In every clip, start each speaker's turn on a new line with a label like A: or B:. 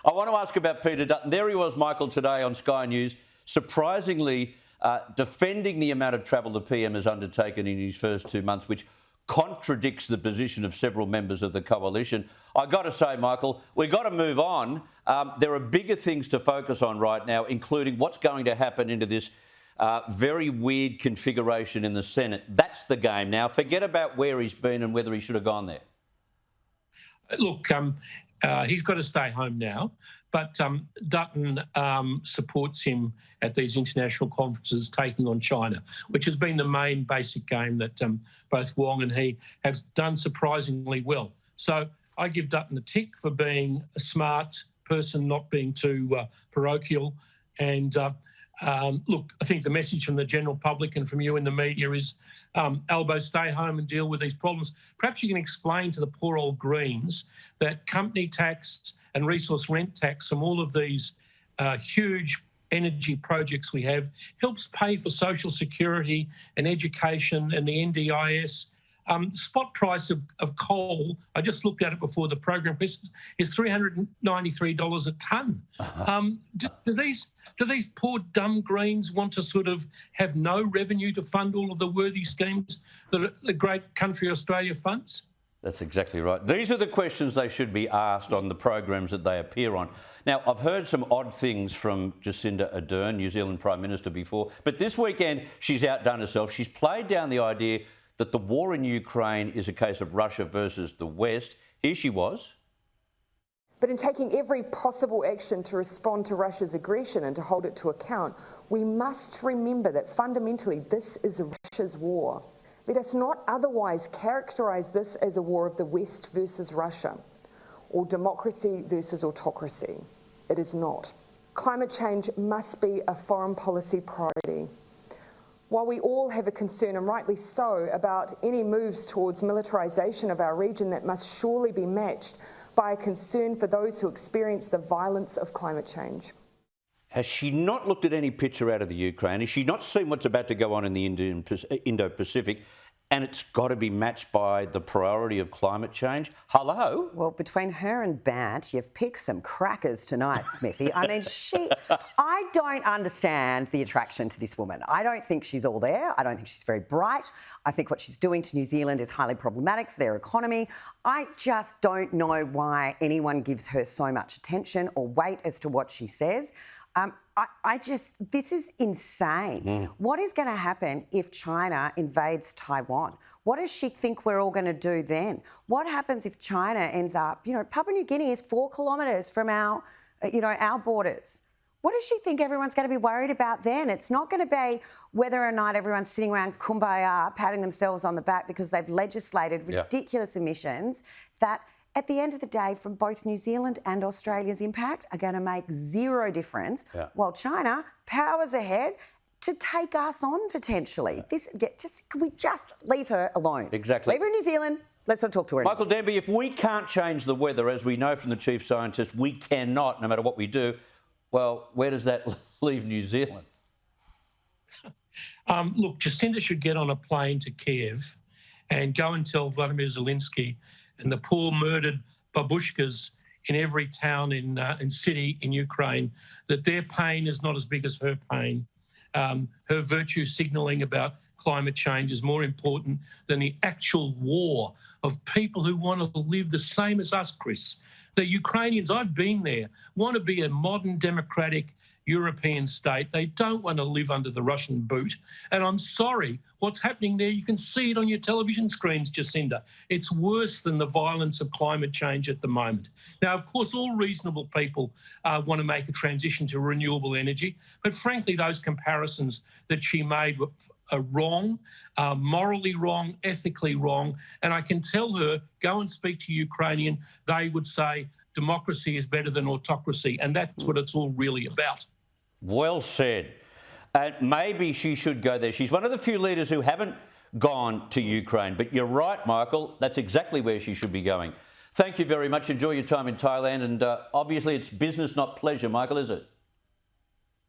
A: I want to ask about Peter Dutton. There he was, Michael, today on Sky News, surprisingly defending the amount of travel the PM has undertaken in his first 2 months, which contradicts the position of several members of the coalition. I got to say, Michael, we've got to move on. There are bigger things to focus on right now, including what's going to happen into this very weird configuration in the Senate. That's the game now. Forget about where he's been and whether he should have gone there.
B: Look, he's got to stay home now, but Dutton supports him at these international conferences taking on China, which has been the main basic game that both Wong and he have done surprisingly well. So I give Dutton a tick for being a smart person, not being too parochial. And look, I think the message from the general public and from you in the media is, Albo, stay home and deal with these problems. Perhaps you can explain to the poor old Greens that company tax and resource rent tax from all of these huge energy projects we have helps pay for social security and education and the NDIS. The spot price of coal, I just looked at it before the program, is $393 a tonne. Do these poor dumb Greens want to sort of have no revenue to fund all of the worthy schemes that the great country Australia funds?
A: That's exactly right. These are the questions they should be asked on the programs that they appear on. Now, I've heard some odd things from Jacinda Ardern, New Zealand Prime Minister, before, but this weekend she's outdone herself. She's played down the idea that the war in Ukraine is a case of Russia versus the West. Here she was.
C: But in taking every possible action to respond to Russia's aggression and to hold it to account, we must remember that fundamentally this is Russia's war. Let us not otherwise characterise this as a war of the West versus Russia, or democracy versus autocracy. It is not. Climate change must be a foreign policy priority. While we all have a concern, and rightly so, about any moves towards militarisation of our region, that must surely be matched by a concern for those who experience the violence of climate change.
A: Has she not looked at any picture out of the Ukraine? Has she not seen what's about to go on in the Indo-Pacific? And it's got to be matched by the priority of climate change. Hello?
D: Well, between her and Bat, you've picked some crackers tonight, Smithy. I mean, I don't understand the attraction to this woman. I don't think she's all there. I don't think she's very bright. I think what she's doing to New Zealand is highly problematic for their economy. I just don't know why anyone gives her so much attention or weight as to what she says. This is insane. What is going to happen if China invades Taiwan? What does she think we're all going to do then? What happens if China ends up, Papua New Guinea is 4 kilometres from our borders. What does she think everyone's going to be worried about then? It's not going to be whether or not everyone's sitting around kumbaya, patting themselves on the back because they've legislated ridiculous emissions that, at the end of the day, from both New Zealand and Australia's impact, are going to make zero difference, while China powers ahead to take us on potentially. Can we just leave her alone?
A: Exactly.
D: Leave her in New Zealand. Let's not talk to her
A: Michael Danby, if we can't change the weather, as we know from the chief scientist, we cannot, no matter what we do, well, where does that leave New Zealand?
B: Look, Jacinda should get on a plane to Kiev and go and tell Vladimir Zelensky and the poor murdered babushkas in every town and city in Ukraine that their pain is not as big as her pain. Her virtue signalling about climate change is more important than the actual war of people who want to live the same as us, Chris. The Ukrainians, I've been there, want to be a modern democratic European state. They don't want to live under the Russian boot. And I'm sorry, what's happening there, you can see it on your television screens, Jacinda. It's worse than the violence of climate change at the moment. Now, of course, all reasonable people want to make a transition to renewable energy. But frankly, those comparisons that she made are wrong, morally wrong, ethically wrong. And I can tell her, go and speak to Ukrainian, they would say democracy is better than autocracy. And that's what it's all really about.
A: Well said. And maybe she should go there. She's one of the few leaders who haven't gone to Ukraine. But you're right, Michael. That's exactly where she should be going. Thank you very much. Enjoy your time in Thailand. And obviously it's business, not pleasure, Michael, is it?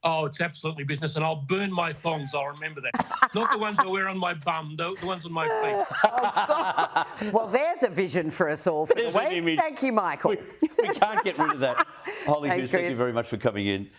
B: Oh, it's absolutely business, and I'll burn my thongs. I'll remember that. Not the ones I wear on my bum, the ones on my feet.
D: Well, there's a vision for us all for
A: There's
D: the
A: an
D: week.
A: image.
D: Thank you, Michael.
A: We can't get rid of that. Holly
D: Thanks,
A: Hughes, thank you
D: Chris.
A: very much for coming in.